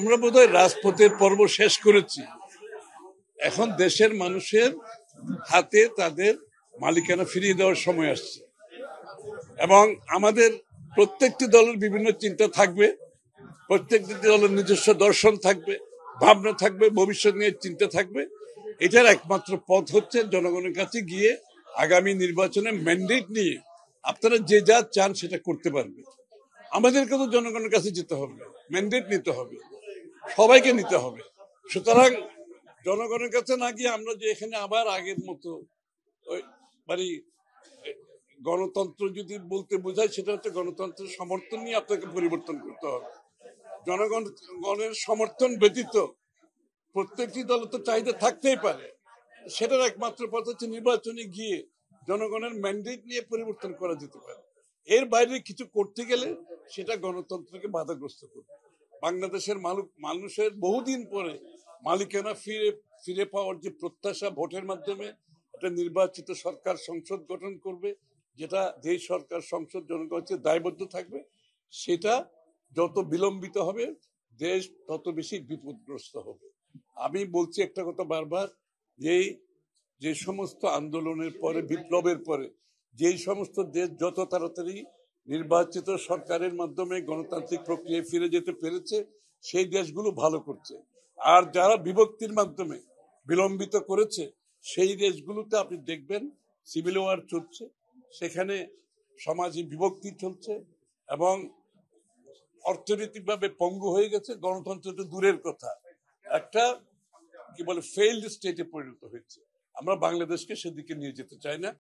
আমরা বোধহয় রাজপথের পর্ব শেষ করেছি। এখন দেশের মানুষের হাতে তাদের মালিকানা ফিরিয়ে দেওয়ার সময় আসছে এবং আমাদের প্রত্যেকটি দলের বিভিন্ন চিন্তা থাকবে, প্রত্যেকটি দলের নিজস্ব দর্শন থাকবে, ভাবনা থাকবে, ভবিষ্যৎ নিয়ে চিন্তা থাকবে। এটার একমাত্র পথ হচ্ছে জনগণের কাছে গিয়ে আগামী নির্বাচনে ম্যান্ডেট নিয়ে আপনারা যে যা চান সেটা করতে পারবে। আমাদেরকে তো জনগণের কাছে যেতে হবে, ম্যান্ডেট নিতে হবে, সবাইকে নিতে হবে। সুতরাং জনগণের কাছে না গিয়ে আমরা যে এখানে আবার আগের মতো ওই মানে গণতন্ত্র যদি বলতে বোঝায়, সেটা হচ্ছে গণতন্ত্রের সমর্থন নিয়ে আপনাকে পরিবর্তন করতে হবে। জনগণের সমর্থন ব্যতীত প্রত্যেকটি দল তো চাহিদা থাকতেই পারে, সেটার একমাত্র পথ হচ্ছে নির্বাচনে গিয়ে জনগণের ম্যান্ডেট নিয়ে পরিবর্তন করা যেতে পারে। এর বাইরে কিছু করতে গেলে সেটা গণতন্ত্রকে বাধাগ্রস্ত করবে। বাংলাদেশের মানুষের বহুদিন পরে মালিকানা ফিরে পাওয়ার যে প্রত্যাশা, ভোটের মাধ্যমে একটা নির্বাচিত সরকার সংসদ গঠন করবে, যেটা যে সরকার সংসদ জনগণের দায়বদ্ধ থাকবে, সেটা যত বিলম্বিত হবে দেশ তত বেশি বিপদগ্রস্ত হবে। আমি বলছি একটা কথা বারবার, যে সমস্ত আন্দোলনের পরে, বিপ্লবের পরে যেই সমস্ত দেশ যত তাড়াতাড়ি নির্বাচিত সরকারের মাধ্যমে গণতান্ত্রিক প্রক্রিয়ায় ফিরে যেতে পেরেছে, সেই দেশগুলো ভালো করছে। আর যারা বিভক্তির মাধ্যমে বিলম্বিত করেছে, সেই দেশগুলোতে আপনি দেখবেন সিভিল ওয়ার চলছে, সেখানে সমাজে বিভক্তি চলছে এবং অর্থনৈতিকভাবে পঙ্গু হয়ে গেছে। গণতন্ত্র তো দূরের কথা, একটা কি বলে ফেইল্ড স্টেটে পরিণত হয়েছে। আমরা বাংলাদেশকে সেদিকে নিয়ে যেতে চাই না।